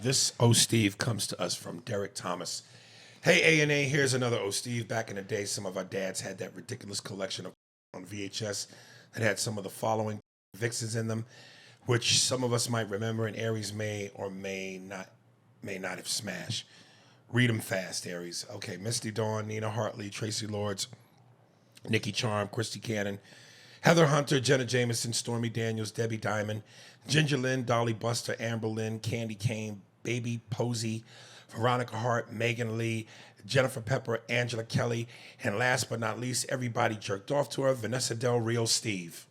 This O Steve comes to us from Derek Thomas. Hey A&A, here's another O Steve. Back in the day, some of our dads had that ridiculous collection of on VHS that had some of the following vixens in them, which some of us might remember, and Aries may or may not have smashed. Read them fast, Aries. Okay, Misty Dawn, Nina Hartley, Tracy Lords, Nikki Charm, Christy Cannon, Heather Hunter, Jenna Jameson, Stormy Daniels, Debbie Diamond, Ginger Lynn, Dolly Buster, Amber Lynn, Candy Kane, Baby Posey, Veronica Hart, Megan Lee, Jennifer Pepper, Angela Kelly, and last but not least, everybody jerked off to her, Vanessa Del Rio Steve.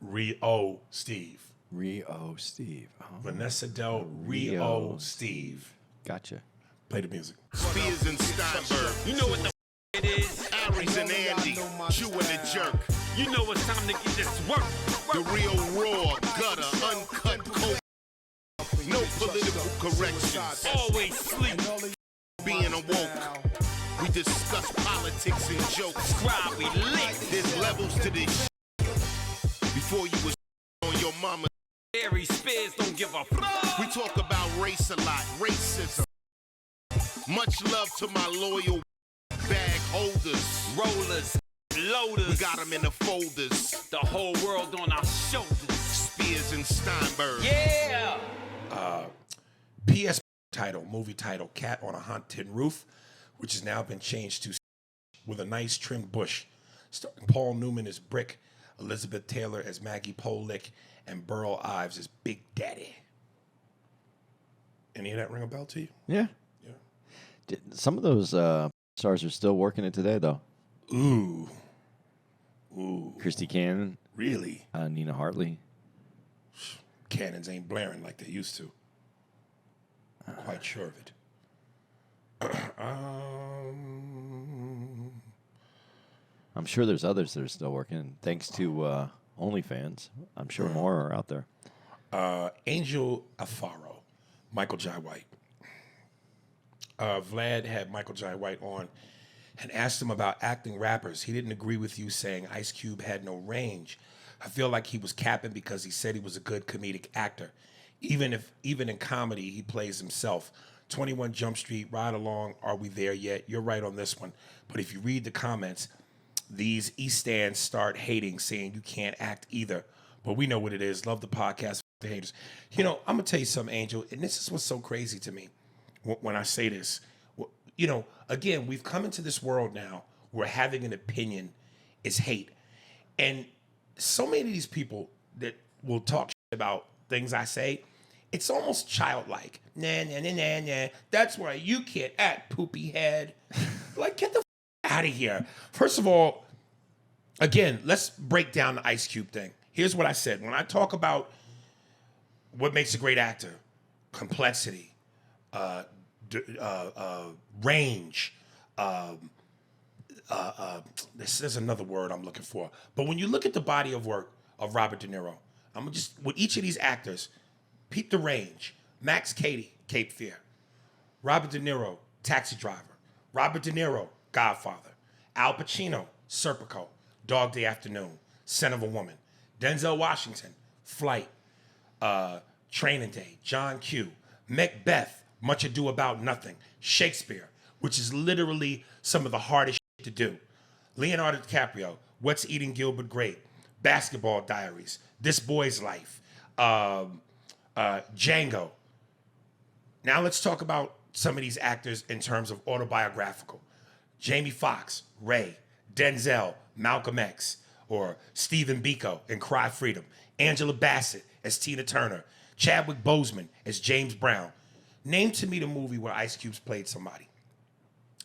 Rio Steve. Rio Steve. Oh. Vanessa Del Rio Steve. Gotcha. Play the music. Spears and Steinberg. You know what the it is? Aries and Andy. Chew and the jerk. You know it's time to get this work. The real raw, gutter, uncut, cold. No political corrections. Always sleep. Being awoke. We discuss politics and jokes. Scribe, we lit. There's levels to this before you was on your mama. Aries Spears don't give a fuck. We talk about race a lot, racism. Much love to my loyal bag holders. Rollers, loaders. We got them in the folders. The whole world on our shoulders. Spears and Steinberg. Yeah. PS title, movie title, Cat on a Haunted Roof, which has now been changed to with a nice trimmed bush. Starring Paul Newman as Brick, Elizabeth Taylor as Maggie Polick, and Burl Ives as Big Daddy. Any of that ring a bell to you? Yeah. Yeah. Some of those stars are still working it today, though. Ooh. Christy Cannon. Really? Nina Hartley. Cannons ain't blaring like they used to. Quite sure of it. I'm sure there's others that are still working. Thanks to OnlyFans. I'm sure more are out there. Angel Alfaro, Michael Jai White. Vlad had Michael Jai White on and asked him about acting rappers. He didn't agree with you saying Ice Cube had no range. I feel like he was capping because he said he was a good comedic actor. Even in comedy, he plays himself. 21 Jump Street, Ride Along, Are We There Yet? You're right on this one. But if you read the comments, these East stands start hating, saying you can't act either. But we know what it is. Love the podcast, the haters. You know, I'm going to tell you something, Angel, and this is what's so crazy to me when I say this. You know, again, we've come into this world now where having an opinion is hate. And so many of these people that will talk shit about things I say, it's almost childlike. Nah. That's why you can't act, poopy head. Like, get the out of here. First of all, again, let's break down the Ice Cube thing. Here's what I said. When I talk about what makes a great actor, complexity, range, this is another word I'm looking for. But when you look at the body of work of Robert De Niro, I'm just, with each of these actors, peep the range. Max Cady, Cape Fear. Robert De Niro, Taxi Driver. Robert De Niro, Godfather. Al Pacino, Serpico, Dog Day Afternoon, Scent of a Woman. Denzel Washington, Flight. Training Day, John Q. Macbeth, Much Ado About Nothing. Shakespeare, which is literally some of the hardest shit to do. Leonardo DiCaprio, What's Eating Gilbert Grape. Basketball Diaries, This Boy's Life. Django. Now let's talk about some of these actors in terms of autobiographical. Jamie Foxx, Ray. Denzel, Malcolm X. Or Stephen Biko in Cry Freedom. Angela Bassett as Tina Turner. Chadwick Boseman as James Brown. Name to me the movie where Ice Cube's played somebody.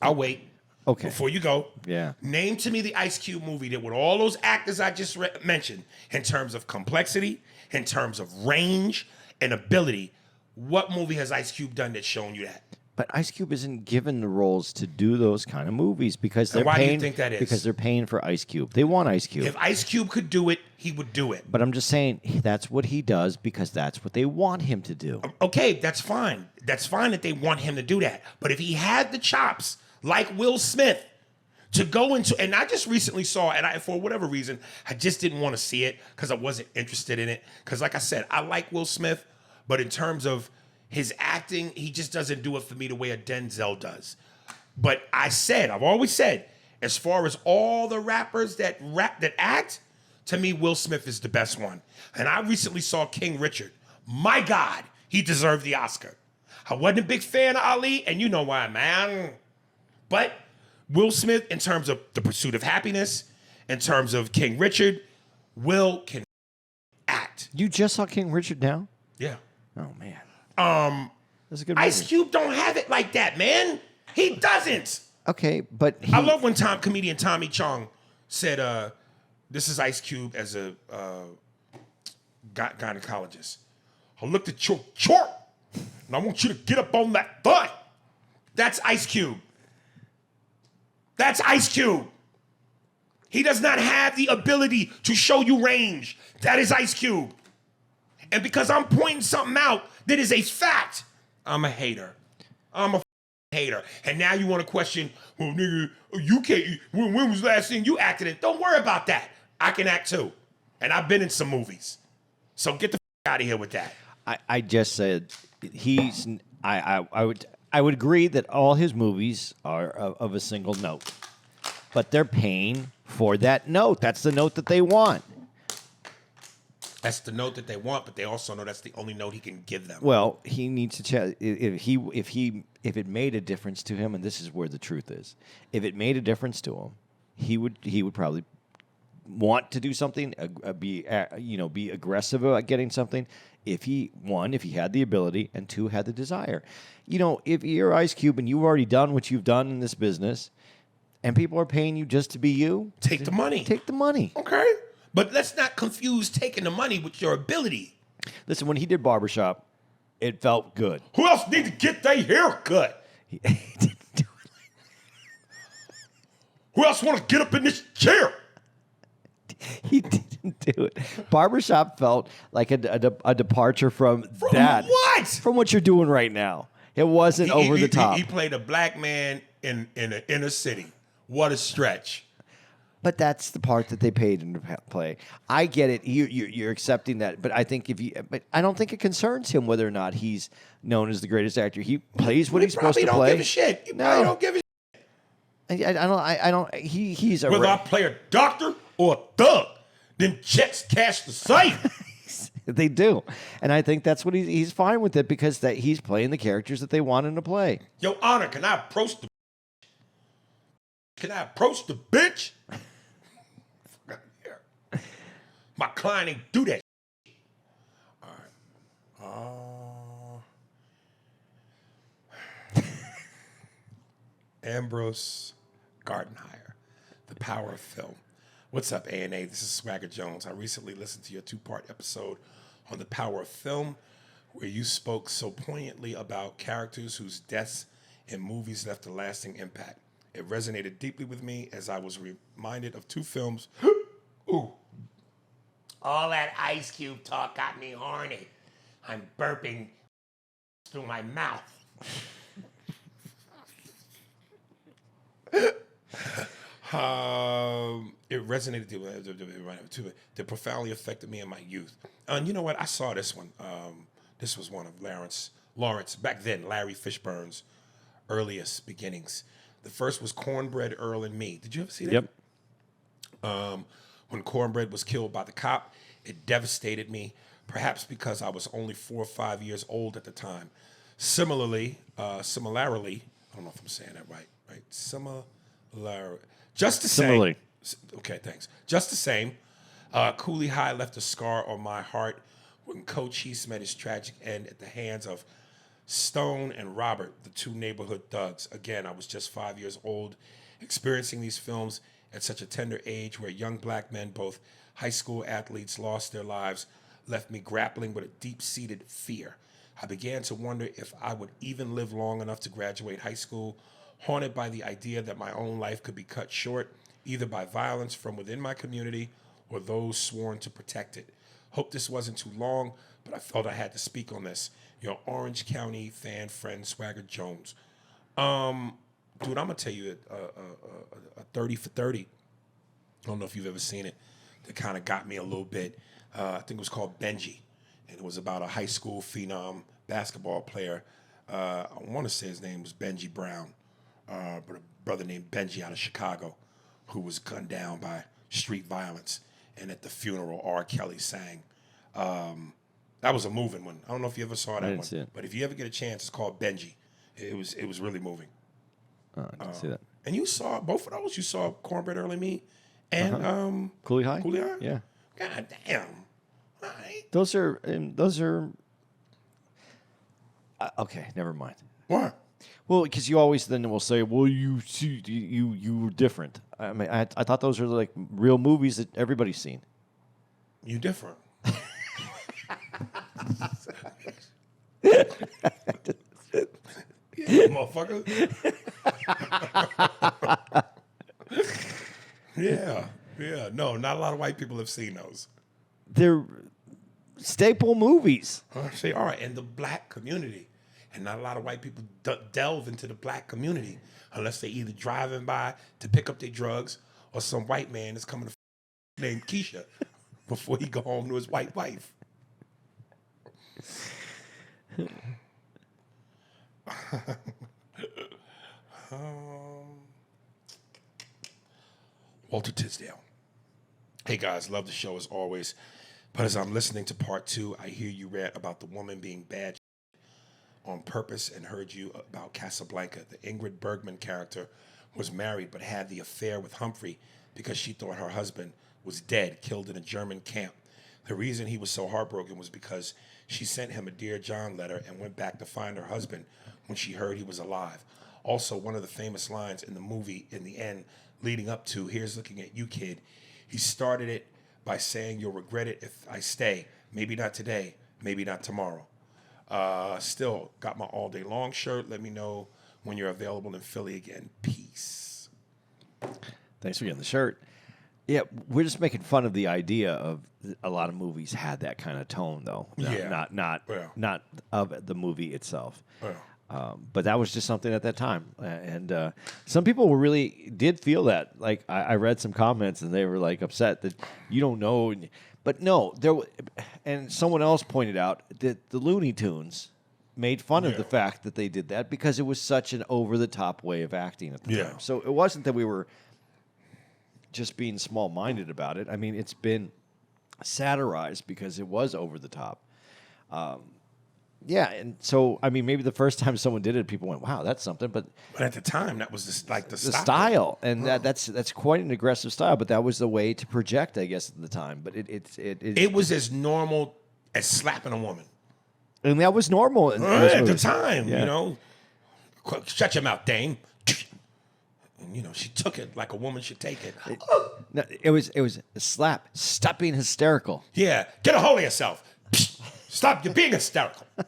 I'll wait. Okay. Before you go. Yeah. Name to me the Ice Cube movie that with all those actors I just mentioned, in terms of complexity, in terms of range and ability, what movie has Ice Cube done that's shown you that? But Ice Cube isn't given the roles to do those kind of movies because they're why do you paying. think that is? Because they're paying for Ice Cube. They want Ice Cube. If Ice Cube could do it, he would do it. But I'm just saying that's what he does because that's what they want him to do. Okay, that's fine. That's fine that they want him to do that. But if he had the chops, like Will Smith, To go into, and I just recently saw, and for whatever reason, I just didn't want to see it because I wasn't interested in it. Because, like I said, I like Will Smith, but in terms of his acting, he just doesn't do it for me the way a Denzel does. But I've always said, as far as all the rappers that act, to me, Will Smith is the best one. And I recently saw King Richard. My God, he deserved the Oscar. I wasn't a big fan of Ali, and you know why, man. But Will Smith, in terms of The Pursuit of Happyness, in terms of King Richard, Will can act. You just saw King Richard now? Yeah. Oh man. That's a good movie. Ice Cube don't have it like that, man. He doesn't. Okay, but I love when comedian Tommy Chong said, this is Ice Cube as a gynecologist. I looked at your chart, and I want you to get up on that thigh. That's Ice Cube. That's Ice Cube. He does not have the ability to show you range. That is Ice Cube. And because I'm pointing something out that is a fact, I'm a hater. I'm a hater. And now you want to question, well, nigga, you can't, when was the last thing you acted in? Don't worry about that. I can act too. And I've been in some movies. So get the out of here with that. I just said I would agree that all his movies are of a single note, but they're paying for that note. That's the note that they want. That's the note that they want, but they also know that's the only note he can give them. Well, he needs to check if it made a difference to him, and this is where the truth is. If it made a difference to him, he would probably want to do something, be aggressive about getting something. If he had the ability, and two, had the desire. You know, if you're Ice Cube and you've already done what you've done in this business, and people are paying you just to be you, take the money. Take the money. Okay. But let's not confuse taking the money with your ability. Listen, when he did Barbershop, it felt good. Who else need to get their hair cut? He didn't do it. Who else want to get up in this chair? He didn't do it. Barbershop felt like a departure from that. What? From what you're doing right now. It wasn't over the top. He played a black man in an inner city. What a stretch. But that's the part that they paid him to play. I get it. You're accepting that. But I think but I don't think it concerns him whether or not he's known as the greatest actor. He plays what he's supposed to play. He don't give a shit. He probably don't give a shit. I don't. He's a. Whether I play a doctor or a thug, them checks cash the same. They do, and I think that's what he's fine with it because that he's playing the characters that they want him to play. Your Honor, can I approach the? Can I approach the bitch? My client ain't do that. All right. Ambrose Gardenhire, The Power of Film. What's up, A&A? This is Swagger Jones. I recently listened to your 2-part episode on The Power of Film, where you spoke so poignantly about characters whose deaths in movies left a lasting impact. It resonated deeply with me as I was reminded of 2 films. Ooh. All that Ice Cube talk got me horny. I'm burping through my mouth. It resonated that profoundly affected me in my youth. And you know what? I saw this one. This was one of Lawrence, back then, Larry Fishburne's earliest beginnings. The first was Cornbread Earl and Me. Did you ever see that? Yep. When Cornbread was killed by the cop, it devastated me, perhaps because I was only 4 or 5 years old at the time. Similarly, I don't know if I'm saying that right? Just the same. Similarly. Okay, thanks. Just the same, Cooley High left a scar on my heart when Coach Heath met his tragic end at the hands of Stone and Robert, the 2 neighborhood thugs. Again, I was just 5 years old, experiencing these films at such a tender age where young black men, both high school athletes, lost their lives, left me grappling with a deep-seated fear. I began to wonder if I would even live long enough to graduate high school, haunted by the idea that my own life could be cut short, either by violence from within my community or those sworn to protect it. Hope this wasn't too long, but I felt I had to speak on this. Your Orange County fan friend, Swagger Jones. Dude, I'm gonna tell you a 30 for 30. I don't know if you've ever seen it. That kind of got me a little bit. I think it was called Benji, and it was about a high school phenom basketball player. I want to say his name was Benji Brown, but a brother named Benji out of Chicago, who was gunned down by street violence. And at the funeral, R. Kelly sang. That was a moving one. I don't know if you ever saw that didn't one, see it. but if you ever get a chance, it's called Benji. It was really moving. Oh, I didn't see that. And you saw both of those. You saw Cornbread Early Me and Cooley High? Cooley High? Yeah. God damn. All right. Those are okay, never mind. What? Well, because you always then will say, "Well, you see, you were different." I mean, I thought those are like real movies that everybody's seen. You different. Yeah, motherfucker. Yeah. No, not a lot of white people have seen those. They're staple movies. See, all right, and the black community. And not a lot of white people delve into the black community unless they either driving by to pick up their drugs or some white man is coming to named Keisha before he go home to his white wife. Walter Tisdale. Hey guys, love the show as always. But as I'm listening to part 2, I hear you rant about the woman being bad on purpose and heard you about Casablanca. The Ingrid Bergman character was married but had the affair with Humphrey because she thought her husband was dead, killed in a German camp. The reason he was so heartbroken was because she sent him a Dear John letter and went back to find her husband when she heard he was alive. Also, one of the famous lines in the movie in the end leading up to Here's Looking at You, Kid, he started it by saying, "You'll regret it if I stay. Maybe not today, maybe not tomorrow." Still got my all day long shirt. Let me know when you're available in Philly again. Peace. Thanks for getting the shirt. Yeah, we're just making fun of the idea of a lot of movies had that kind of tone, though. Yeah. Not of the movie itself. Yeah. But that was just something at that time, and some people really did feel that. Like I read some comments, and they were like upset that you don't know. But no, and someone else pointed out that the Looney Tunes made fun of the fact that they did that because it was such an over-the-top way of acting at the time. So it wasn't that we were just being small-minded about it. I mean, it's been satirized because it was over the top. Yeah, and so, I mean, maybe the first time someone did it, people went, wow, that's something. But at the time, that was just like the style. And that's quite an aggressive style, but that was the way to project, I guess, at the time. But it was as normal as slapping a woman. And that was normal at the time, you know. Shut your mouth, dame. And, you know, she took it like a woman should take it. It was a slap. Stop being hysterical. Yeah, get a hold of yourself. Stop, you're being hysterical. You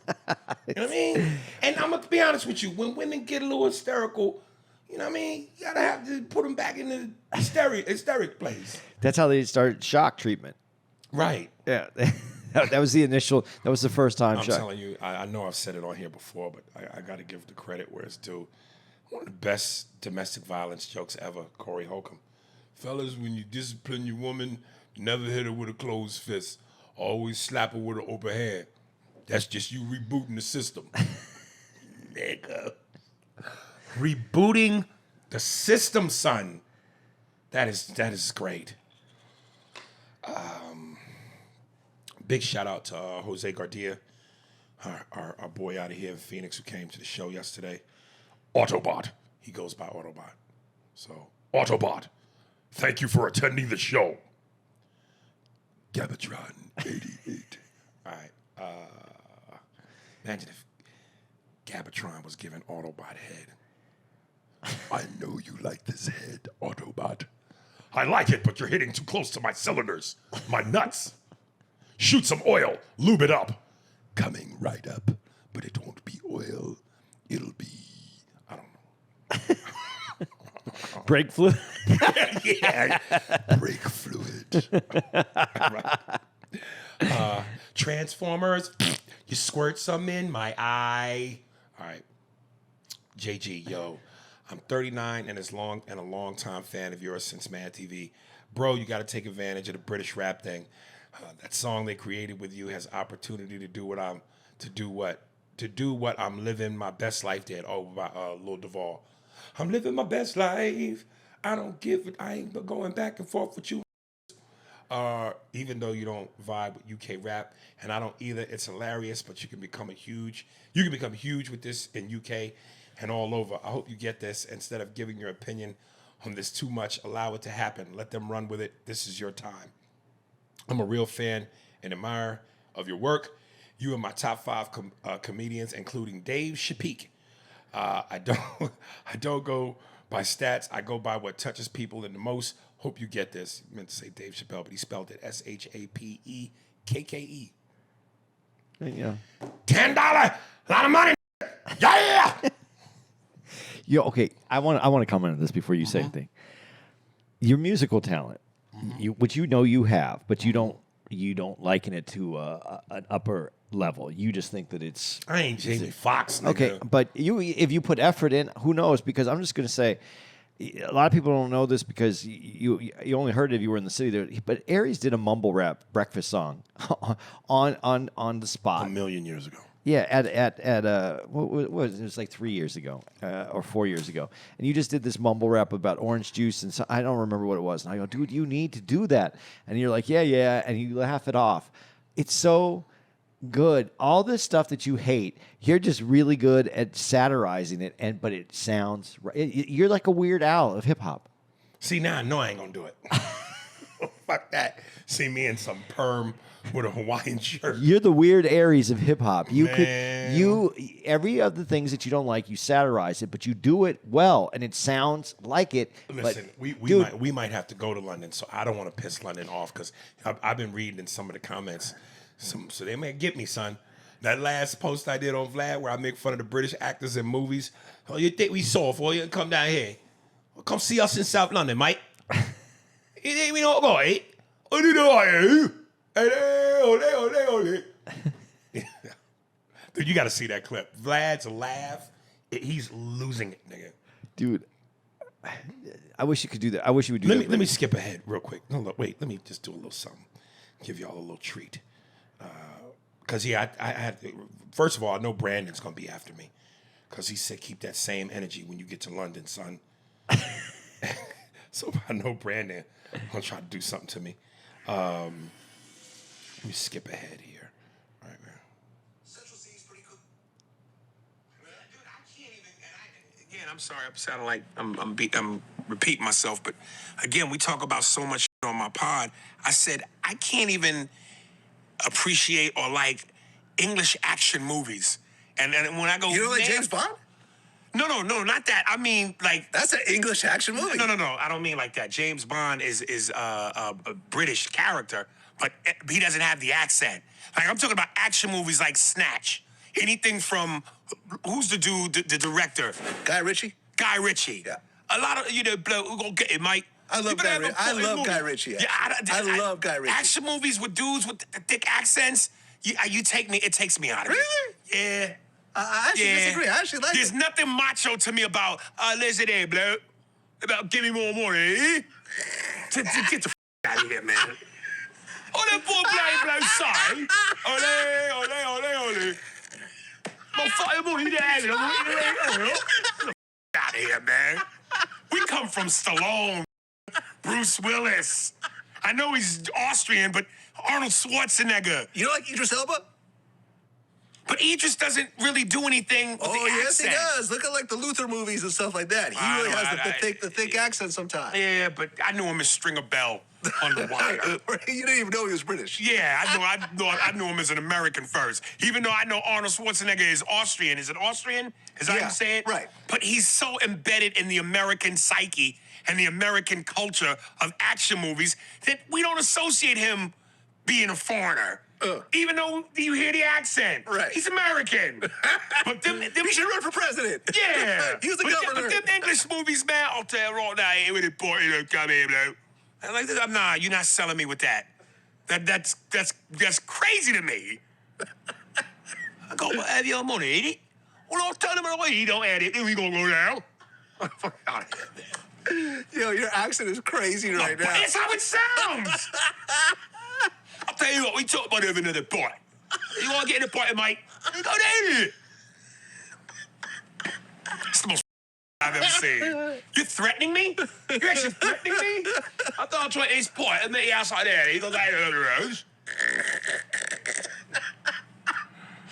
know what I mean? And I'm going to be honest with you. When women get a little hysterical, you know what I mean? You got to have to put them back in the hysteric place. That's how they started shock treatment. Right. Yeah. That was the first time I'm shock. telling you, I know I've said it on here before, but I got to give the credit where it's due. One of the best domestic violence jokes ever, Corey Holcomb. Fellas, when you discipline your woman, never hit her with a closed fist. Always slap her with an open hand. That's just you rebooting the system. Nigga. Rebooting the system, son. That is great. Big shout out to Jose Garcia, our boy out of here in Phoenix who came to the show yesterday. Autobot. He goes by Autobot. So, Autobot, thank you for attending the show. Gabatron 88. All right. Imagine if Gabatron was given Autobot head. I know you like this head, Autobot. I like it, but you're hitting too close to my cylinders. My nuts. Shoot some oil. Lube it up. Coming right up. But it won't be oil. It'll be, I don't know. Brake fluid? Yeah. Brake fluid. Right. Transformers. You squirt some in my eye. All right. JG, yo. I'm 39 and a long time fan of yours since Mad TV. Bro, you got to take advantage of the British rap thing. That song they created with you has opportunity to do what I'm living my best life did. Oh, by Lil Duval. I'm living my best life. I ain't going back and forth with you. Even though you don't vibe with UK rap, and I don't either, it's hilarious, but you can become huge with this in UK and all over. I hope you get this. Instead of giving your opinion on this too much, allow it to happen. Let them run with it. This is your time. I'm a real fan and admirer of your work. You are my top 5 comedians, including Dave Chappelle. I don't go by stats. I go by what touches people in the most. Hope you get this. He meant to say Dave Chappelle, but he spelled it SHAPEKKE. Yeah. $10, a lot of money. Yeah. Yo, okay. I want to comment on this before you say anything. Your musical talent, which you have, but you don't liken it to an upper level. You just think that it's. I ain't Jamie Foxx. Okay, but if you put effort in, who knows? Because I'm just going to say, a lot of people don't know this because you only heard it if you were in the city there. But Aries did a mumble rap breakfast song on the spot a million years ago. Yeah, at what was it? It was like 3 years ago or 4 years ago, and you just did this mumble rap about orange juice, and so I don't remember what it was. And I go, dude, you need to do that, and you're like, yeah, and you laugh it off. It's so good. All this stuff that you hate, you're just really good at satirizing it, but it sounds right. You're like a Weird Al of hip hop. See, now I know I ain't gonna do it. Fuck that. See me in some perm with a Hawaiian shirt. You're the Weird Aries of hip hop. You Man. every of the things that you don't like, you satirize it, but you do it well, and it sounds like it. Listen, but, we might have to go to London, so I don't want to piss London off because I've been reading in some of the comments. So they may get me, son. That last post I did on Vlad where I make fun of the British actors in movies. Oh, you think we soft? Well, you come down here. Well, come see us in South London, mate. You think we don't go, eh? Oh, you know ole. Dude, you got to see that clip. Vlad's laugh. He's losing it, nigga. dude, I wish you could do that. I wish you would do that. Let me skip ahead real quick. No, look, wait. Let me just do a little something. Give y'all a little treat. Because, I had, first of all, I know Brandon's going to be after me. Because he said keep that same energy when you get to London, son. So I know Brandon going to try to do something to me. Let me skip ahead here. All right, man. Central City's pretty cool. Dude, I can't even. Again, I'm sorry. I'm sounding like I'm repeating myself. But again, we talk about so much on my pod. I said I can't even appreciate or like English action movies. And when I go, you don't like James Bond? No, not that. I mean, like That's an English action movie. No. I don't mean like that. James Bond is a British character, but he doesn't have the accent. Like I'm talking about action movies like Snatch. Anything from who's the dude, the director? Guy Ritchie? Guy Ritchie. Yeah. A lot of bloke who gonna get it, Mike. I love Guy Ritchie. I love Guy Ritchie. Yeah, I love Guy Ritchie. Action movies with dudes with the thick accents. You take me. It takes me out of it. Really? Yeah. I actually disagree. I actually like There's it. nothing macho to me about, listen there, bloke. About give me more money, eh? To get the out of here, man. Oh, that boy blow side. Ole. Motherfucker, money there. Out of here, man. We come from Stallone, Bruce Willis. I know he's Austrian, but Arnold Schwarzenegger. You don't like Idris Elba? But Idris doesn't really do anything with the yes, accent. he does. Look at like the Luther movies and stuff like that. He really has the thick accent sometimes. Yeah, but I knew him as Stringer Bell on The Wire. You didn't even know he was British. Yeah, I knew him as an American first. Even though I know Arnold Schwarzenegger is Austrian. Is it Austrian? Is that how you say it? Right. But he's so embedded in the American psyche and the American culture of action movies that we don't associate him being a foreigner. Even though you hear the accent. Right. He's American. But them He should run for president. yeah. He was the governor. But them English movies, man, I'll tell you right now, ain't really important. Come here, bro. And like this, nah, you're not selling me with that. That's crazy to me. I go, have your money, ain't it? Well, I'll tell him away. He don't add it. Then we gonna go down. Fuck out of here, man. Yo, your accent is crazy right now. It's how it sounds. I'll tell you what, we talk about having another bite. You want to get in the bite, mate? Go down here. It's the most I've ever seen. You're threatening me? You're actually threatening me? I thought I'd try this point and meet you outside there. You go down the road.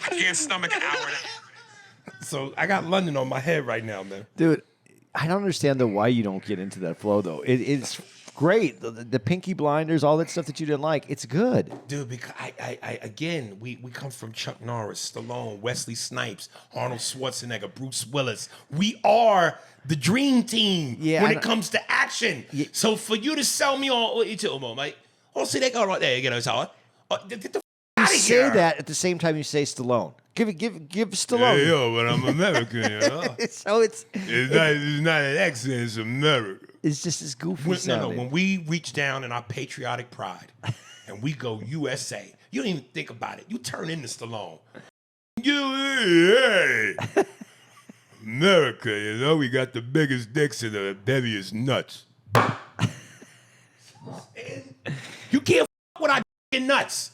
I can't stomach an hour now. So I got London on my head right now, man. Dude, I don't understand though why you don't get into that flow though. It's great. The Pinky Blinders, all that stuff that you didn't like, it's good. Dude, because I again, we come from Chuck Norris, Stallone, Wesley Snipes, Arnold Schwarzenegger, Bruce Willis. We are the dream team when it comes to action. Yeah. So for you to sell me on what you talking about, mate? Oh, see that guy right there, you know, so get the You out of say here. that at the same time you say Stallone. Give Stallone. Yeah, but I'm American, you know. So it's not an accent, it's America. it's just as goofy sounding. When we reach down in our patriotic pride and we go USA, you don't even think about it. You turn into Stallone. USA. America, you know, we got the biggest dicks and the heaviest nuts. You can't f with our nuts.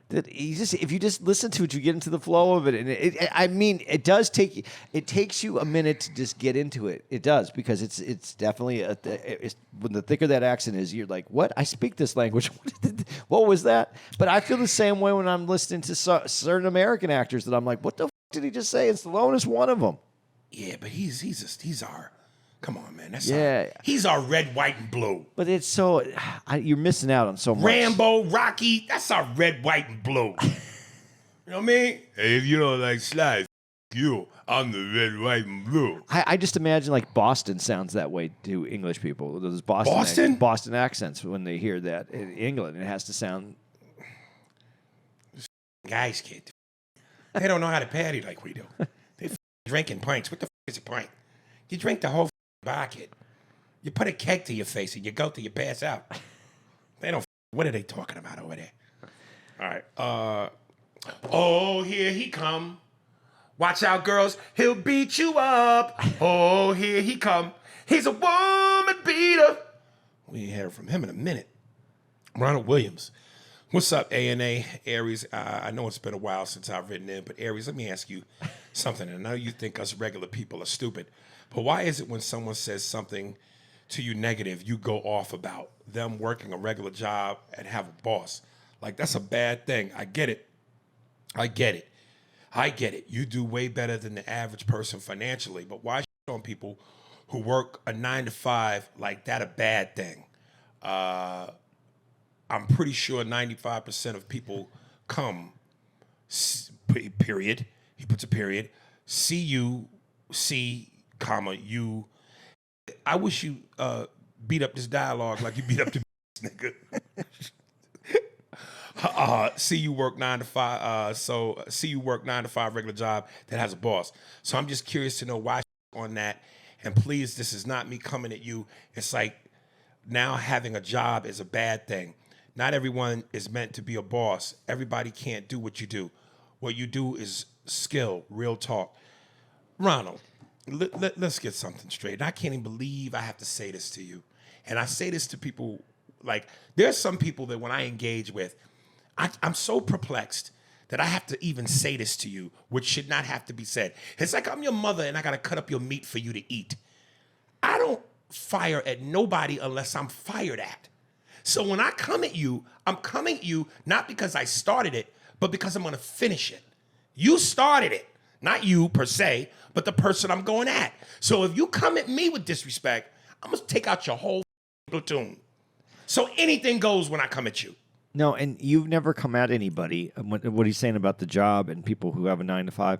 If you just listen to it, you get into the flow of it, and it does takes you a minute to just get into it. It does, because it's definitely when the thicker that accent is, you're like, what? I speak this language. What was that? But I feel the same way when I'm listening to certain American actors that I'm like, what the f did he just say? And Stallone is one of them. Yeah, but he's our. Come on, man. He's our red, white, and blue. But it's so you're missing out on so much. Rambo, Rocky, that's our red, white, and blue. You know what I mean? Hey, if you don't like Sly, f you. I'm the red, white, and blue. I just imagine like Boston sounds that way to English people. Those Boston accents when they hear that in England, it has to sound. Guys, kid, they don't know how to party like we do. They drinking pints. What the is a pint? You drink the whole bucket. You put a keg to your face and you go till you pass out. They don't. What are they talking about over there? All right. Oh, here he come. Watch out, girls. He'll beat you up. Oh, here he come. He's a woman beater. We ain't heard from him in a minute. Ronald Williams. What's up, A&A, Aries? I know it's been a while since I've written in, but Aries, let me ask you something. I know you think us regular people are stupid, but why is it when someone says something to you negative, you go off about them working a regular job and have a boss? Like, that's a bad thing. I get it. You do way better than the average person financially, but why on people who work a 9-to-5 like that a bad thing? I'm pretty sure 95% of people come, period. He puts a period. You. I wish you beat up this dialogue like you beat up the nigga. See you work 9 to 5. See you work 9 to 5 regular job that has a boss. So I'm just curious to know why on that. And please, this is not me coming at you. It's like now having a job is a bad thing. Not everyone is meant to be a boss. Everybody can't do what you do. What you do is skill, real talk. Ronald, let's get something straight. And I can't even believe I have to say this to you. And I say this to people, like, there's some people that when I engage with, I'm so perplexed that I have to even say this to you, which should not have to be said. It's like I'm your mother and I got to cut up your meat for you to eat. I don't fire at nobody unless I'm fired at. So when I come at you, I'm coming at you not because I started it, but because I'm going to finish it. You started it, not you per se, but the person I'm going at. So if you come at me with disrespect, I'm going to take out your whole platoon. So anything goes when I come at you. No, and you've never come at anybody. What he's saying about the job and people who have a 9 to 5.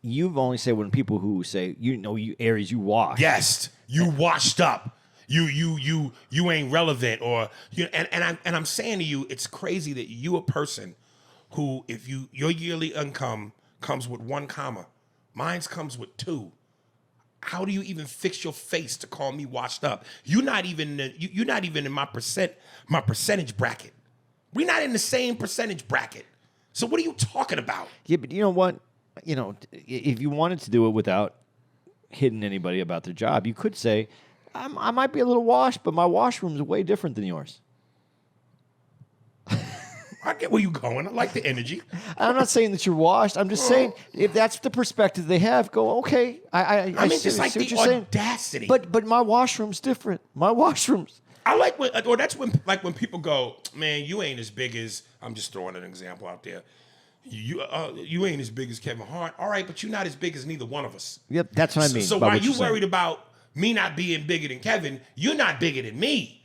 You've only said when people who say, you Aries, you wash. Yes, you washed up. You ain't relevant, or and I'm saying to you, it's crazy that you a person who, if your yearly income comes with 1 comma, mine's comes with 2. How do you even fix your face to call me washed up? You're not even in my percentage bracket. We're not in the same percentage bracket. So what are you talking about? Yeah, but you know what? If you wanted to do it without hitting anybody about their job. You could say, I might be a little washed, but my washroom is way different than yours. I get where you're going. I like the energy. I'm not saying that you're washed. I'm just saying if that's the perspective they have, go, okay. I I mean, see, just like see what the you're saying. audacity. But my washroom's different. My washroom's. I like when, or that's when, like when people go, man, you ain't as big as. I'm just throwing an example out there. You ain't as big as Kevin Hart. All right, but you're not as big as neither one of us. Yep, that's what I mean. So by why what you you're saying. worried about me not being bigger than Kevin? You're not bigger than me.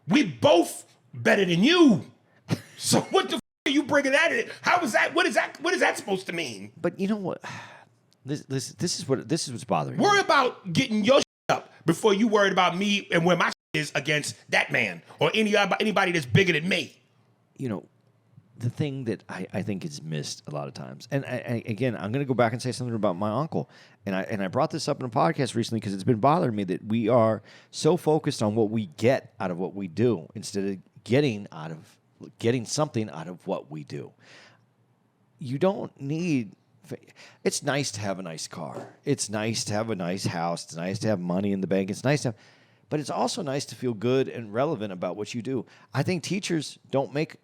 We both better than you. So what the are you bringing that in? How is that? What is that? What is that supposed to mean? But you know what? This is what's bothering me. Worry about getting your up before you worried about me and where my is against that man or anybody that's bigger than me. You know, the thing that I think is missed a lot of times, and again, I'm going to go back and say something about my uncle, and I brought this up in a podcast recently because it's been bothering me that we are so focused on what we get out of what we do instead of getting something out of what we do. You don't need. It's nice to have a nice car. It's nice to have a nice house. It's nice to have money in the bank. It's nice to have, but it's also nice to feel good and relevant about what you do. I think teachers don't make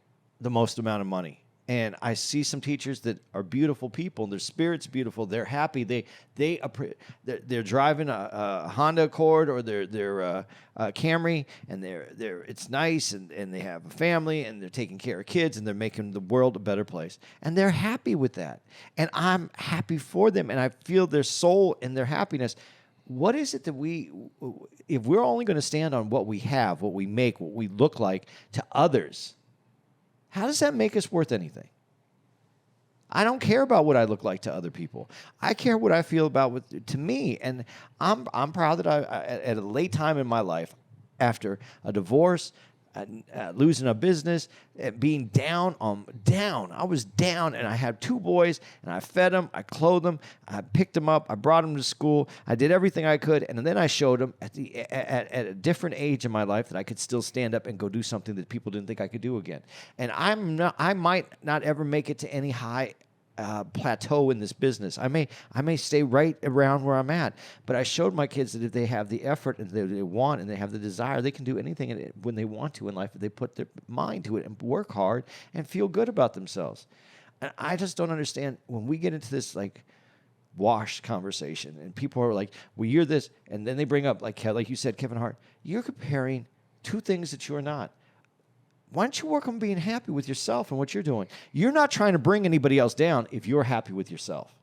the most amount of money. And I see some teachers that are beautiful people, and their spirit's beautiful. They're happy. They're driving a Honda Accord or their Camry, and it's nice, and they have a family, and they're taking care of kids, and they're making the world a better place. And they're happy with that. And I'm happy for them, and I feel their soul and their happiness. What is it that if we're only going to stand on what we have, what we make, what we look like to others, how does that make us worth anything? I don't care about what I look like to other people. I care what I feel about to me. And I'm proud that I at a late time in my life, after a divorce, losing a business, being down. I was down, and I had 2 boys, and I fed them, I clothed them, I picked them up, I brought them to school, I did everything I could, and then I showed them at a different age in my life that I could still stand up and go do something that people didn't think I could do again. And I might not ever make it to any high plateau in this business. I may stay right around where I'm at, but I showed my kids that if they have the effort and they want and they have the desire, they can do anything when they want to in life if they put their mind to it and work hard and feel good about themselves. And I just don't understand when we get into this like wash conversation and people are like, well, you're this, and then they bring up like you said, Kevin Hart, you're comparing 2 things that you're not. Why don't you work on being happy with yourself and what you're doing? You're not trying to bring anybody else down if you're happy with yourself.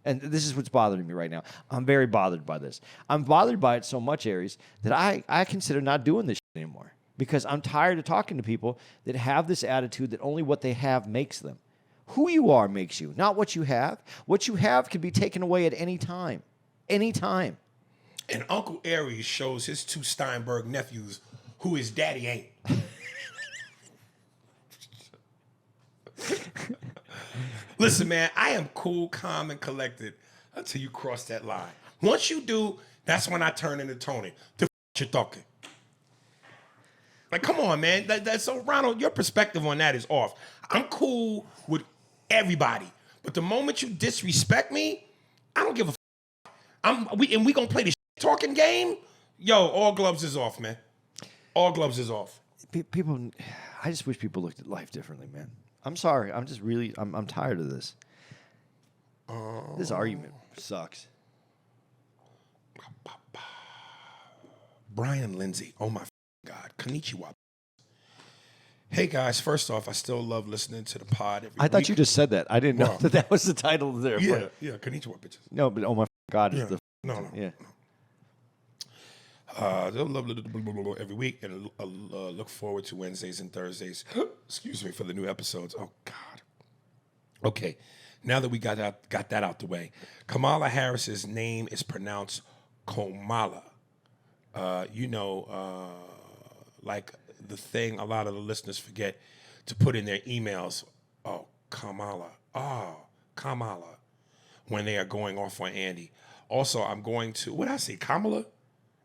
And this is what's bothering me right now. I'm very bothered by this. I'm bothered by it so much, Aries, that I consider not doing this shit anymore because I'm tired of talking to people that have this attitude that only what they have makes them. Who you are makes you, not what you have. What you have can be taken away at any time. Any time. And Uncle Aries shows his 2 Steinberg nephews who his daddy ain't. Listen, man, I am cool, calm, and collected until you cross that line. Once you do, that's when I turn into Tony. The you talking? Like, come on, man. That's so, Ronald, your perspective on that is off. I'm cool with everybody, but the moment you disrespect me, I don't give a we gonna play this talking game. Yo, all gloves is off, man. All gloves is off. People, I just wish people looked at life differently, man. I'm sorry. I'm just really, I'm tired of this. This argument sucks. Brian Lindsay. Oh, my God. Konnichiwa. Hey, guys. First off, I still love listening to the pod every I thought week. you just said that. I didn't know that was the title there. Yeah, yeah. Konnichiwa, bitches. No, but oh my God. Yeah. Is the No. Yeah. They'll love every week and look forward to Wednesdays and Thursdays. Excuse me, for the new episodes. Oh God. Okay, now that we got that out the way, Kamala Harris's name is pronounced Komala. Like the thing a lot of the listeners forget to put in their emails. Oh, Kamala. Oh, Kamala. When they are going off on Andy. Also, I'm going to what did I say, Kamala.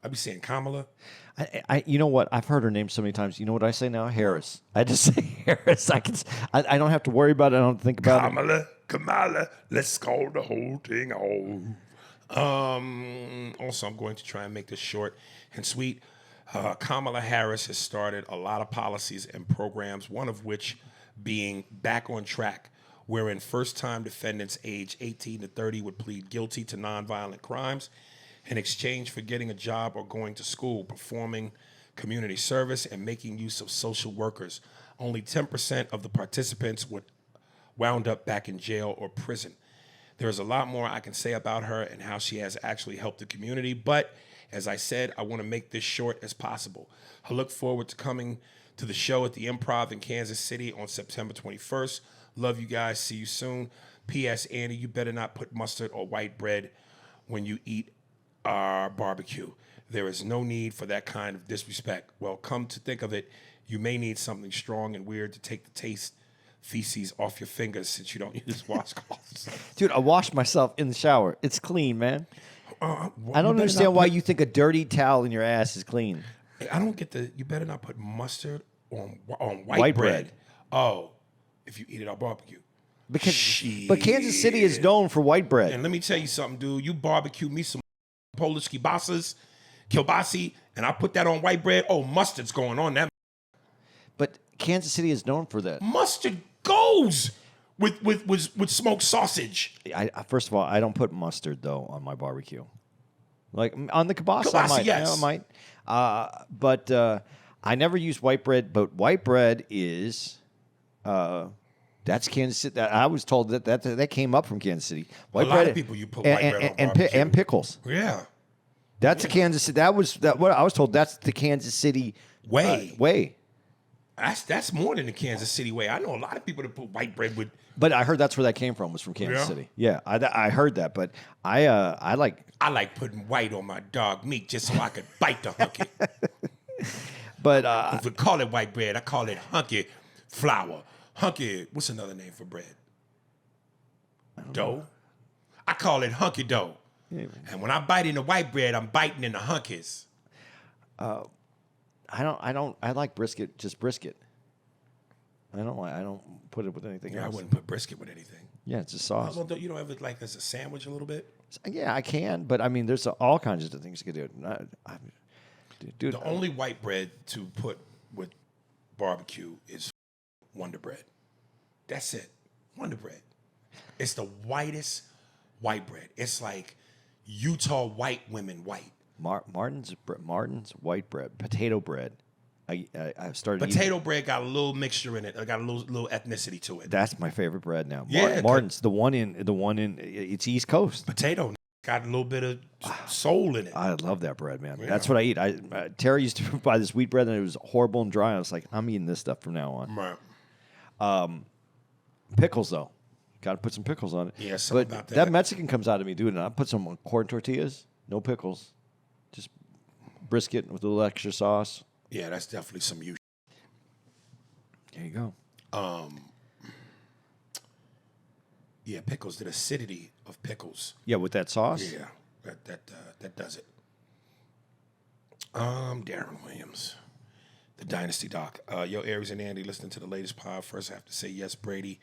I be saying Kamala. You know what? I've heard her name so many times. You know what I say now? Harris. I just say Harris. I don't have to worry about it. I don't think about it. Kamala, let's call the whole thing off. Also, I'm going to try and make this short and sweet. Kamala Harris has started a lot of policies and programs, one of which being Back on Track, wherein first-time defendants aged 18 to 30 would plead guilty to nonviolent crimes in exchange for getting a job or going to school, performing community service, and making use of social workers. Only 10% of the participants would wound up back in jail or prison. There's a lot more I can say about her and how she has actually helped the community, but as I said, I want to make this short as possible. I look forward to coming to the show at the Improv in Kansas City on September 21st. Love you guys. See you soon. P.S. Andy, you better not put mustard or white bread when you eat our barbecue. There is no need for that kind of disrespect. Well, come to think of it, you may need something strong and weird to take the taste feces off your fingers since you don't use washcloths. Dude, I washed myself in the shower. It's clean, man. I You don't better understand not why put- you think a dirty towel in your ass is clean. I don't get the. You better not put mustard on white, White bread. bread. Oh, if you eat it on barbecue. But Kansas City is known for white bread. And let me tell you something, dude. You barbecue me some Polish kielbasi, and I put that on white bread. Oh, mustard's going on that. But Kansas City is known for that. Mustard goes with smoked sausage. First of all, I don't put mustard though on my barbecue. Like on the kielbasa, I Kielbasa, might. yes. I might. But I never use white bread. But white bread is that's Kansas City. I was told that came up from Kansas City. White A lot bread of people you put white bread on and barbecue. pickles. Yeah. That's a Kansas City. What I was told. That's the Kansas City Way. way. That's more than the Kansas City way. I know a lot of people that put white bread with. But I heard that's where that came from. Was from Kansas Yeah? City. Yeah, I heard that. But I like. I like putting white on my dog meat just so I could bite the hunky. But If we call it white bread, I call it hunky flour. Hunky, what's another name for bread? Dough? I call it hunky dough. And when I bite into white bread, I'm biting into hunkies. I like brisket, just brisket. I don't put it with anything Yeah, I else. wouldn't put brisket with anything. Yeah, it's just sauce. Well, you don't ever like as a sandwich a little bit? Yeah, I can, but I mean, there's all kinds of things you can do. Dude, The only white bread to put with barbecue is Wonder Bread. That's it. Wonder Bread. It's the whitest white bread. It's like Utah white women white. Martin's white bread, potato bread. I started Potato eating, bread got a little mixture in it. It got a little ethnicity to it. that's my favorite bread now. Yeah, Martin's the one in it's East Coast. Potato got a little bit of soul in it. I love that bread, man. Yeah. That's what I eat. Terry used to buy this wheat bread and it was horrible and dry. I was like, I'm eating this stuff from now on. Right. Pickles though, got to put some pickles on it. Yeah, something but about that. Mexican comes out of me, dude. And I put some on corn tortillas, no pickles, just brisket with a little extra sauce. Yeah, that's definitely some you. There you go. Yeah, pickles. The acidity of pickles. Yeah, with that sauce. Yeah, that does it. Darren Williams, the Dynasty Doc. Yo, Aries and Andy, listening to the latest pod. First, I have to say yes, Brady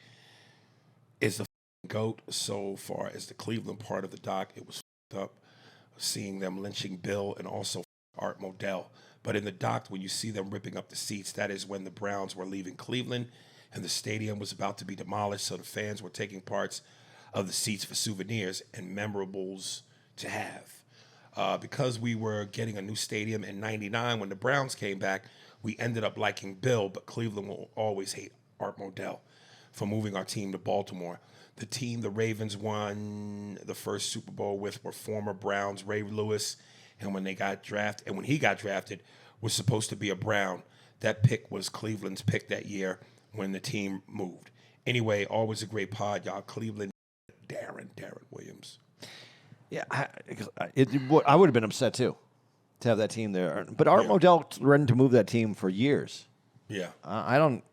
is the GOAT. So far as the Cleveland part of the doc, it was up seeing them lynching Bill and also Art Modell. But in the doc, when you see them ripping up the seats, that is when the Browns were leaving Cleveland and the stadium was about to be demolished. So the fans were taking parts of the seats for souvenirs and memorables to have. Because we were getting a new stadium in '99 when the Browns came back, we ended up liking Bill, but Cleveland will always hate Art Modell for moving our team to Baltimore. The team the Ravens won the first Super Bowl with were former Browns Ray Lewis, and when he got drafted, was supposed to be a Brown. That pick was Cleveland's pick that year when the team moved. Anyway, always a great pod, y'all. Cleveland, Darren Williams. Yeah, I would have been upset too to have that team there. But Art Yeah. Modell threatened to move that team for years. Yeah. I don't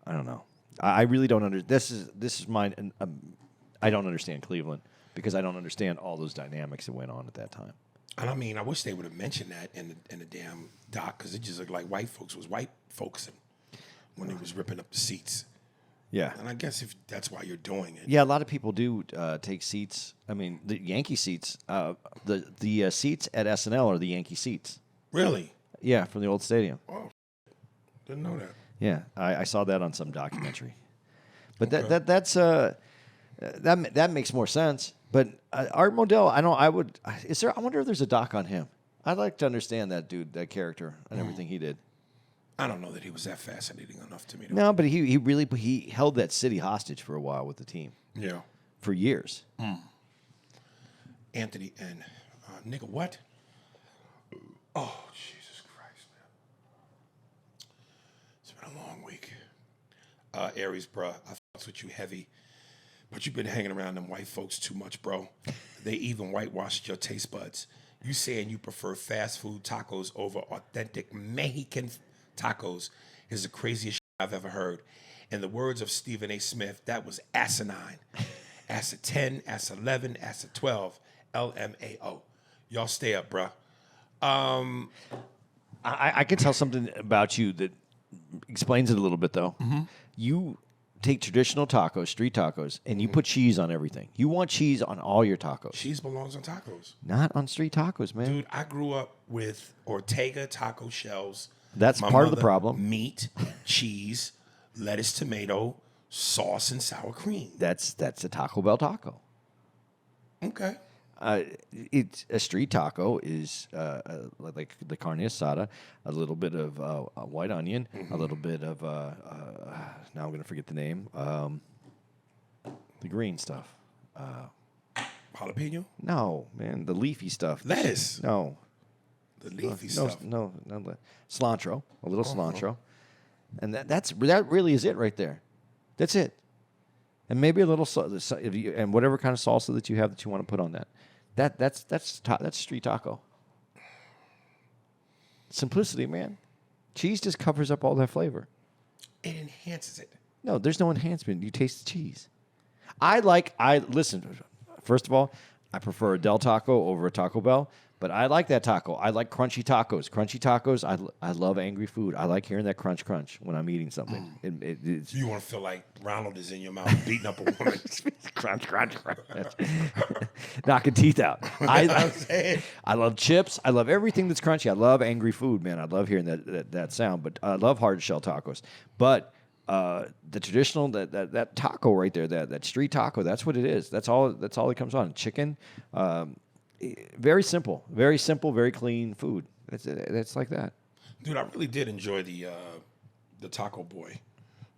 know. I really don't understand. This is mine. I don't understand Cleveland because I don't understand all those dynamics that went on at that time. And I mean, I wish they would have mentioned that in the damn doc because it just looked like white folks was white folksing when they was ripping up the seats. Yeah. And I guess if that's why you're doing it. Yeah, a lot of people do take seats. I mean, the Yankee seats, the seats at SNL are the Yankee seats. Really? Yeah, from the old stadium. Oh, didn't know that. Yeah, I saw that on some documentary. But Okay. that makes more sense. But Art Modell, I wonder if there's a doc on him. I'd like to understand that dude, that character, and everything he did. I don't know that he was that fascinating enough to me. No, but he held that city hostage for a while with the team. Yeah. For years. Anthony and nigga, what? Oh, Jesus Christ, man. It's been a long week. Aries, bruh, I fucks with you heavy. But you've been hanging around them white folks too much, bro. They even whitewashed your taste buds. You saying you prefer fast food tacos over authentic Mexican tacos is the craziest shit I've ever heard. In the words of Stephen A. Smith, that was asinine. Ass 10, ass 11, ass 12, LMAO. Y'all stay up, bruh. I can tell something about you that explains it a little bit, though. Mm-hmm. You take traditional tacos, street tacos, and you put cheese on everything. You want cheese on all your tacos. Cheese belongs on tacos. Not on street tacos, man. Dude, I grew up with Ortega taco shells. That's My part of the mother, problem. Meat, cheese, lettuce, tomato, sauce, and sour cream. That's a Taco Bell taco. Okay. It's a street taco is like the carne asada, a little bit of white onion, a little bit of now I'm going to forget the name, the green stuff. Jalapeno? No, man, the leafy stuff. Lettuce. No, The leafy no, stuff. no, cilantro, a little cilantro, and that really is it right there. That's it, and maybe a little and whatever kind of salsa that you have that you want to put on that. That's street taco. Simplicity, man. Cheese just covers up all that flavor. It enhances it. No, there's no enhancement. You taste the cheese. Listen, first of all, I prefer a Del Taco over a Taco Bell, but I like that taco. I like crunchy tacos. Crunchy tacos, I love angry food. I like hearing that crunch when I'm eating something. It's You want to feel like Ronald is in your mouth beating up a woman. crunch. Knocking teeth out. I love chips. I love everything that's crunchy. I love angry food, man. I love hearing that sound, but I love hard shell tacos. But the traditional that taco right there, that street taco, that's what it is. That's all that comes on. Chicken, very simple, very clean food. That's like that. Dude, I really did enjoy the Taco Boy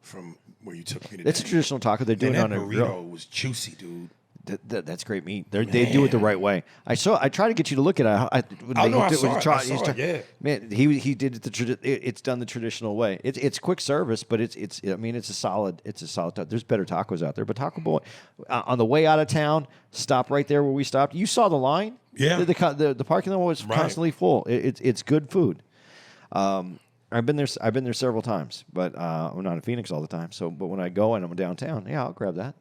from where you took me to. It's a traditional taco. They're doing it that on a burrito grill. was juicy, dude. That's great meat. They do it the right way. I tried to get you to look at it. I saw it, yeah. Man, he did it it's done the traditional way. It's quick service, but it's a solid. There's better tacos out there, but Taco Boy on the way out of town, stop right there where we stopped. You saw the line. Yeah. The parking lot was constantly full. It's good food. I've been there several times, but I'm not in Phoenix all the time. But when I go and I'm downtown, yeah, I'll grab that.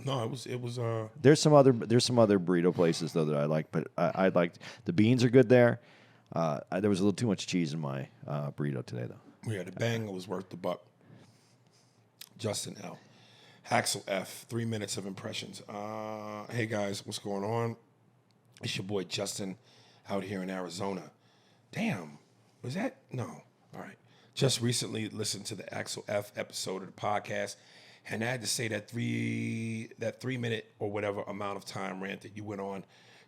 No, it was. There's some other burrito places though that I like, but I liked the beans are good there. There was a little too much cheese in my burrito today though. Yeah, the bang was worth the buck. Justin L. Haxel F. 3 minutes of impressions. Hey guys, what's going on? It's your boy Justin out here in Arizona. Damn, was that? No. All right. Just recently listened to the Axel F. episode of the podcast. And I had to say that 3 minute or whatever amount of time rant that you went on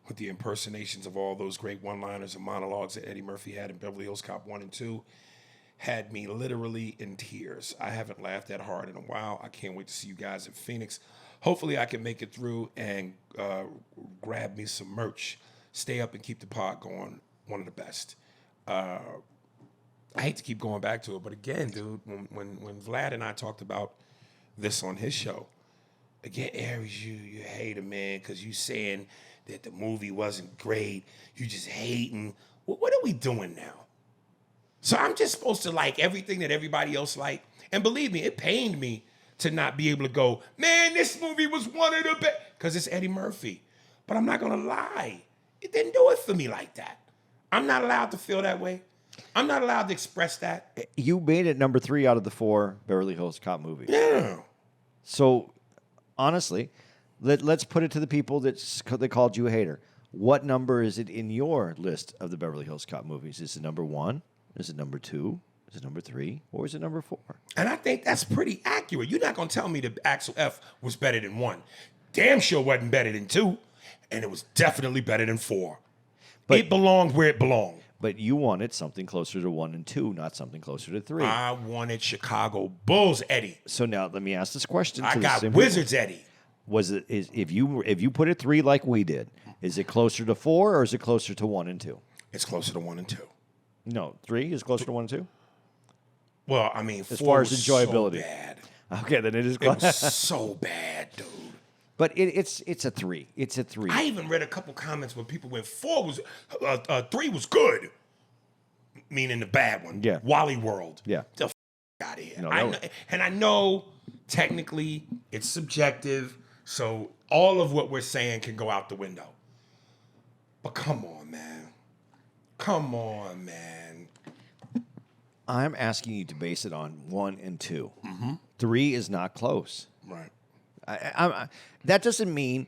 with the impersonations of all those great one-liners and monologues that Eddie Murphy had in Beverly Hills Cop 1 and 2 had me literally in tears. I haven't laughed that hard in a while. I can't wait to see you guys in Phoenix. Hopefully I can make it through and grab me some merch. Stay up and keep the pod going. One of the best. I hate to keep going back to it, but again, dude, when Vlad and I talked about this on his show. Again, Aries, you hate him, man, because you saying that the movie wasn't great. You just hating. What are we doing now? So I'm just supposed to like everything that everybody else liked. And believe me, it pained me to not be able to go, man, this movie was one of the best, because it's Eddie Murphy. But I'm not going to lie. It didn't do it for me like that. I'm not allowed to feel that way. I'm not allowed to express that. You made it number 3 out of the 4 Beverly Hills Cop movies. Yeah. So, honestly, let's put it to the people that called you a hater. What number is it in your list of the Beverly Hills Cop movies? Is it number 1? Is it number 2? Is it number 3? Or is it number 4? And I think that's pretty accurate. You're not going to tell me that Axel F was better than 1. Damn sure wasn't better than 2. And it was definitely better than 4. But it belonged where it belonged. But you wanted something closer to 1 and 2, not something closer to 3. I wanted Chicago Bulls Eddie. So now let me ask this question. I got Wizards Eddie. If you put it 3 like we did, is it closer to 4 or is it closer to 1 and 2? It's closer to 1 and 2. No, 3 is closer to 1 and 2? Well, I mean, as 4 far as was enjoyability. so bad. Okay, then it is It was so bad, dude. But it's a 3. It's a 3. I even read a couple comments where people went 3 was good, meaning the bad one. Yeah. Wally World. Yeah. The out of here. No, I know technically it's subjective, so all of what we're saying can go out the window. But come on, man. Come on, man. I'm asking you to base it on 1 and 2. Mm-hmm. 3 is not close. Right. That doesn't mean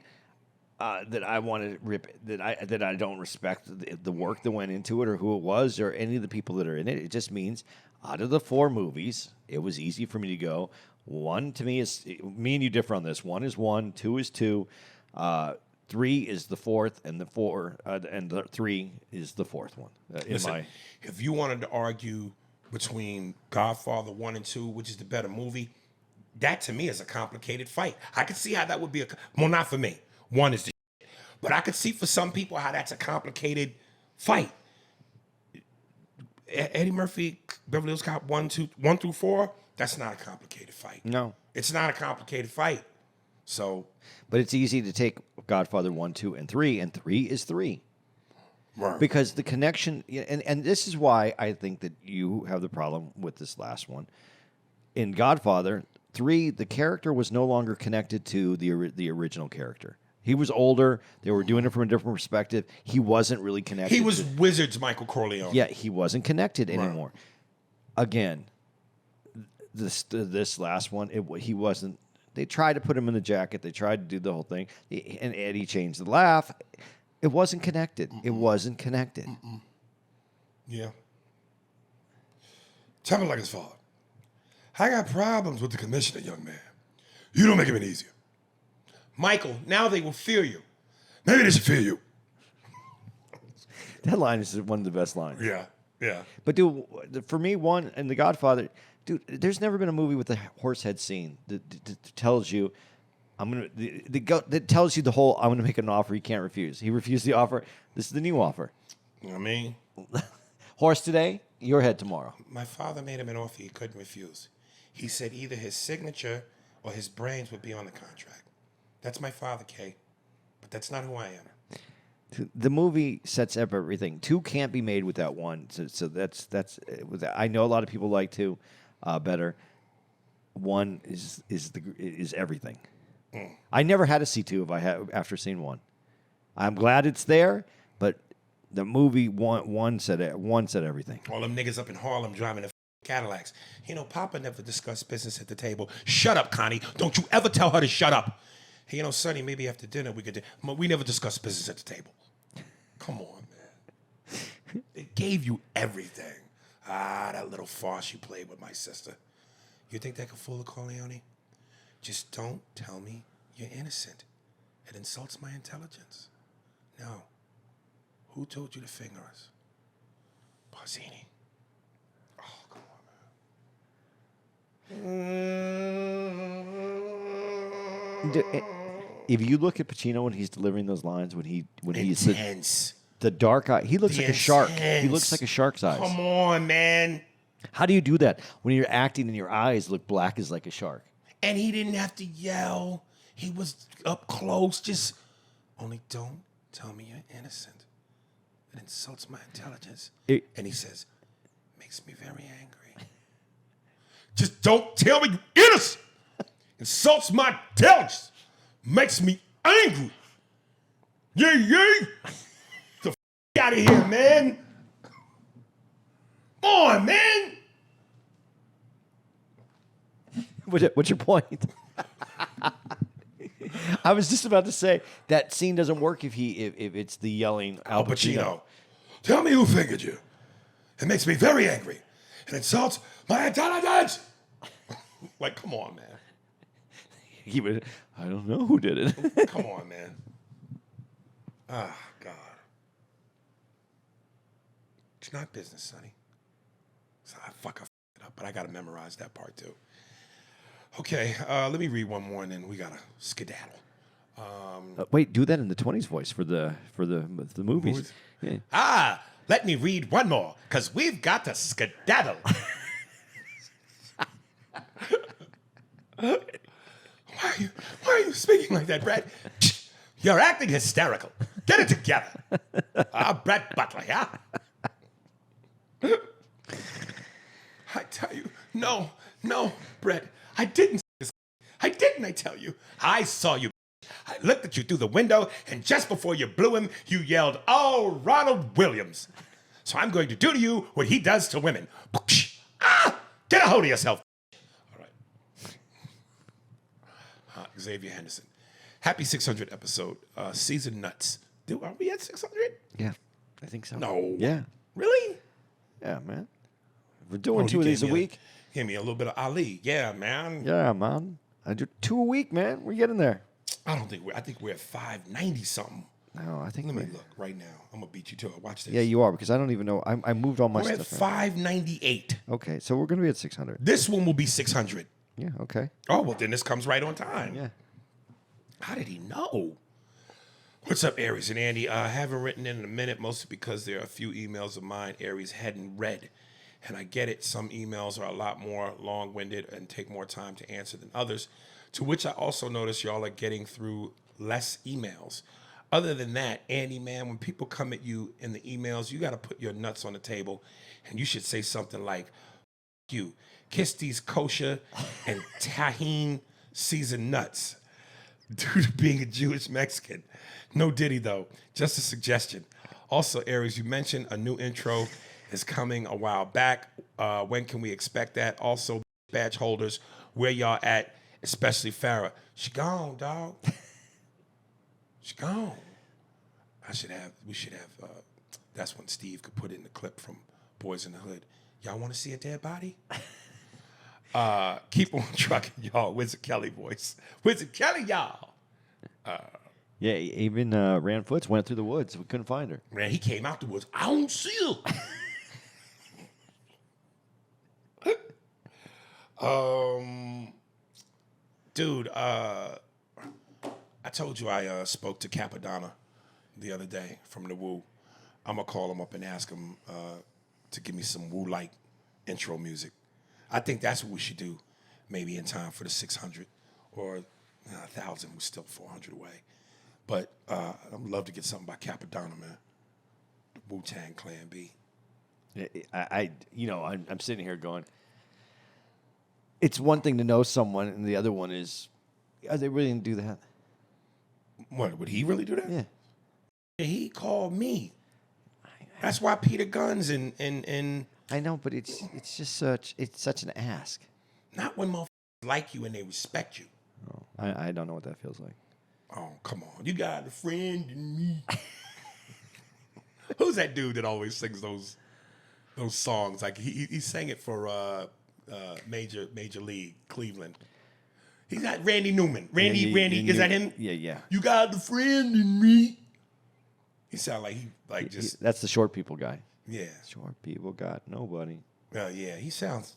that I want to rip that I don't respect the work that went into it or who it was or any of the people that are in it. It just means out of the 4 movies, it was easy for me to go. 1 to me is me and you differ on this. 1 is 1, 2 is 2, 3 is the 4th, and the 3 is the 4th one. Listen, if you wanted to argue between Godfather 1 and 2, which is the better movie, that to me is a complicated fight. I could see how that would be well, not for me. 1 is the shit. But I could see for some people how that's a complicated fight. Eddie Murphy, Beverly Hills Cop 1 through 4, that's not a complicated fight. No. It's not a complicated fight. So, but it's easy to take Godfather 1, 2, and 3, and 3 is 3. right. Because the connection, and this is why I think that you have the problem with this last one. In Godfather 3, the character was no longer connected to the original character. He was older. They were doing it from a different perspective. He wasn't really connected. He was Wizards Michael Corleone. Yeah, he wasn't connected Right. anymore. Again, this last one, he wasn't. They tried to put him in the jacket. They tried to do the whole thing. And Eddie changed the laugh. It wasn't connected. It wasn't connected. Yeah. Tell me like his father. I got problems with the commissioner, young man. You don't make it any easier. Michael, now they will fear you. Maybe they should fear you. That line is one of the best lines. Yeah, yeah. But dude, for me, 1 and The Godfather, dude, there's never been a movie with a horse head scene that tells you, that tells you the whole, I'm gonna make an offer you can't refuse. He refused the offer. This is the new offer. You know what I mean? Horse today, your head tomorrow. My father made him an offer he couldn't refuse. He said either his signature or his brains would be on the contract. That's my father, Kay. But that's not who I am. The movie sets up everything. 2 can't be made without 1. So that's. I know a lot of people like 2 better. 1 is everything. I never had to see 2 after seeing 1. I'm glad it's there, but the movie one said everything. All them niggas up in Harlem driving the Cadillacs. You know, Papa never discussed business at the table. Shut up, Connie. Don't you ever tell her to shut up. Hey, you know, Sonny, maybe after dinner we could. We never discussed business at the table. Come on, man. It gave you everything. That little farce you played with my sister. You think that could fool a Corleone? Just don't tell me you're innocent. It insults my intelligence. No. Who told you to finger us? Parzini. Oh, come on, man. If you look at Pacino when he's delivering those lines, when he's Intense. the dark eye, he looks The like a shark. He intense. looks like a shark's eyes. Come on, man. How do you do that when you're acting and your eyes look black as like a shark? And he didn't have to yell. He was up close. Just, only don't tell me you're innocent. It insults my intelligence. And he says, makes me very angry. Just don't tell me you're innocent. Insults my intelligence. Makes me angry. Yay. The out of here, man. Come on, man. What's your point? I was just about to say that scene doesn't work if it's the yelling Al Pacino. Tell me who fingered you. It makes me very angry and insults my intelligence. Like, come on, man. He would. I don't know who did it. Come on, man. Ah, God. It's not business, Sonny. So I fuck it up, but I gotta memorize that part too. Okay, let me read one more, and then we gotta skedaddle. Wait, do that in the 20s voice for the movies. Yeah. Let me read one more, because we've got to skedaddle. Why are you speaking like that, Brad? You're acting hysterical. Get it together. Brad Butler, yeah? I tell you, no, Brett, I didn't. I tell you. I saw you. I looked at you through the window, and just before you blew him, you yelled, "Oh, Ronald Williams." So I'm going to do to you what he does to women. Get a hold of yourself. All right. Xavier Henderson. Happy 600 episode. Season nuts. Are we at 600? Yeah, I think so. No. Yeah. Really? Yeah, man. We're doing 2 of these a week. Give me a little bit of Ali. Yeah, man. Yeah, man. I do 2 a week, man. We're getting there. I think we're at 590 something. No, I think Let me look right now. I'm gonna beat you to it. Watch this. Yeah, you are, because I don't even know. I moved all my We're stuff. at 598. Okay, so we're going to be at 600. This one will be 600. Yeah, okay. Oh, well, then this comes right on time. Yeah. How did he know? What's up, Aries and Andy? I haven't written in a minute, mostly because there are a few emails of mine Aries hadn't read. And I get it. Some emails are a lot more long-winded and take more time to answer than others, to which I also notice y'all are getting through less emails. Other than that, Andy, man, when people come at you in the emails, you got to put your nuts on the table, and you should say something like, "You kiss these kosher and tahine seasoned nuts." Due to being a Jewish Mexican. No Diddy, though. Just a suggestion. Also, Aries, you mentioned a new intro is coming a while back. When can we expect that? Also, badge holders, where y'all at? Especially Farrah. She gone, dog. She gone. We should have, that's when Steve could put in the clip from Boys in the Hood. Y'all want to see a dead body? Keep on trucking, y'all. Wizard Kelly voice. Wizard Kelly, y'all. Yeah, even ran foots, went through the woods. We couldn't find her. Man, he came out the woods. I don't see her. Dude, I told you I spoke to Capadonna the other day from the Woo. I'm going to call him up and ask him to give me some Woo-like intro music. I think that's what we should do, maybe in time for the 600 or 1,000. We're still 400 away. But I'd love to get something by Capadonna, man. The Wu-Tang Clan B. I'm sitting here going, it's one thing to know someone, and the other one is, are they really going to do that? What, would he really do that? Yeah. He called me. That's why Peter Guns and I know, but it's just such an ask. not when motherfuckers like you and they respect you. Oh, I don't know what that feels like. Oh, come on. You got a friend in me. Who's that dude that always sings those songs? Like he sang it for Major League Cleveland. He's got Randy Newman. Randy, is that him? Yeah. You got a friend in me. He sound like That's the short people guy. yeah. Short people got nobody. Yeah, he sounds.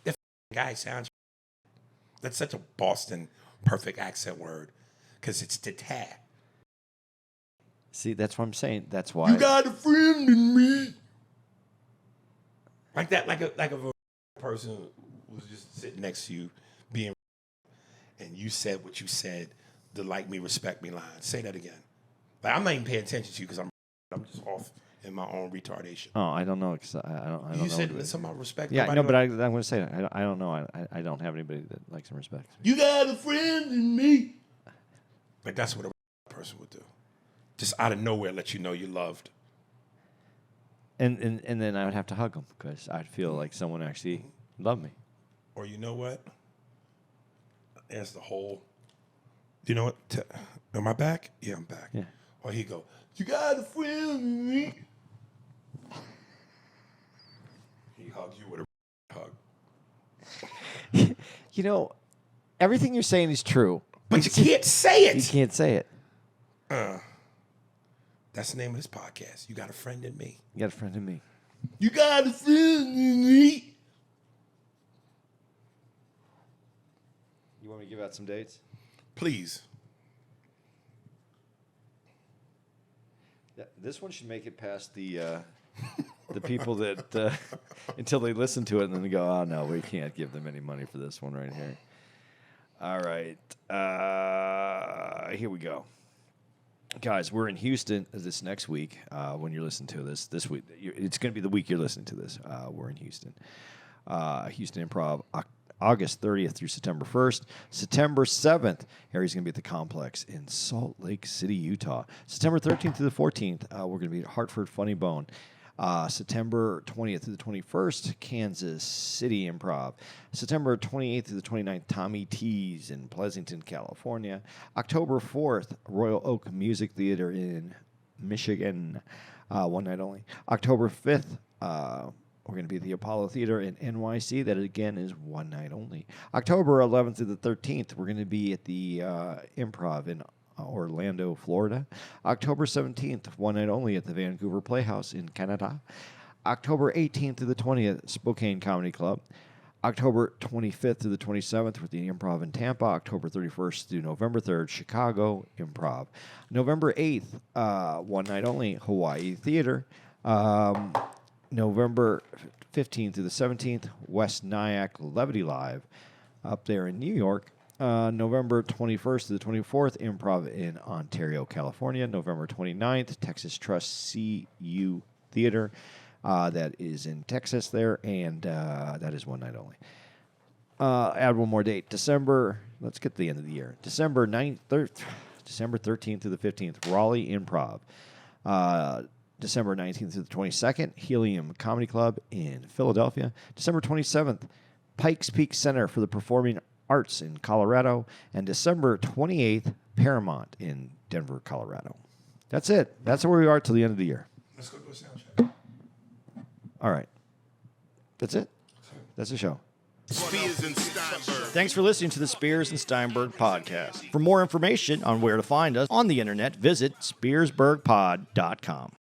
That guy sounds. That's such a Boston perfect accent word, because it's detached. See, that's what I'm saying. That's why. You got a friend in me. Like that, like a person was just sitting next to you, being, and you said what you said, the like me, respect me line. Say that again. Like I'm not even paying attention to you because I'm just off in my own retardation. Oh, I don't know, because I don't know. You said something about respect. Yeah, nobody no, but I'm going to say that. I don't know. I don't have anybody that likes and respects me. You got a friend in me. Like that's what a person would do. Just out of nowhere, let you know you're loved. And then I would have to hug them, because I'd feel like someone actually loved me. Or you know what? That's the whole. You know what? Am I back? Yeah, I'm back. Yeah. Or he go, you got a friend in me. He hugs you with a hug. You know, everything you're saying is true. But you can't say You it. can't say it. That's the name of this podcast. You got a friend in me. You got a friend in me. You got a friend in me. You want me to give out some dates? Please. Yeah, this one should make it past the people that until they listen to it and then they go, oh no, we can't give them any money for this one right here. All right, here we go, guys. We're in Houston this next week. When you're listening to this week, it's going to be the week you're listening to this. We're in Houston, Houston Improv. August 30th through September 1st. September 7th, Harry's going to be at the Complex in Salt Lake City, Utah. September 13th through the 14th, we're going to be at Hartford Funny Bone. September 20th through the 21st, Kansas City Improv. September 28th through the 29th, Tommy T's in Pleasanton, California. October 4th, Royal Oak Music Theater in Michigan. One night only. October 5th, we're going to be at the Apollo Theater in NYC. That, again, is one night only. October 11th through the 13th, we're going to be at the Improv in Orlando, Florida. October 17th, one night only at the Vancouver Playhouse in Canada. October 18th through the 20th, Spokane Comedy Club. October 25th through the 27th with the Improv in Tampa. October 31st through November 3rd, Chicago Improv. November 8th, one night only, Hawaii Theater. November 15th through the 17th, West Nyack Levity Live up there in New York. November 21st to the 24th, Improv in Ontario, California. November 29th, Texas Trust CU Theater. That is in Texas there, and that is one night only. Add one more date. December, let's get to the end of the year. December 13th to the 15th, Raleigh Improv. December 19th to the 22nd, Helium Comedy Club in Philadelphia. December 27th, Pikes Peak Center for the Performing Arts in Colorado. And December 28th, Paramount in Denver, Colorado. That's it. That's where we are till the end of the year. Let's go do a sound check. All right. That's it. That's the show. Spears and Steinberg. Thanks for listening to the Spears and Steinberg podcast. For more information on where to find us on the internet, visit spearsburgpod.com.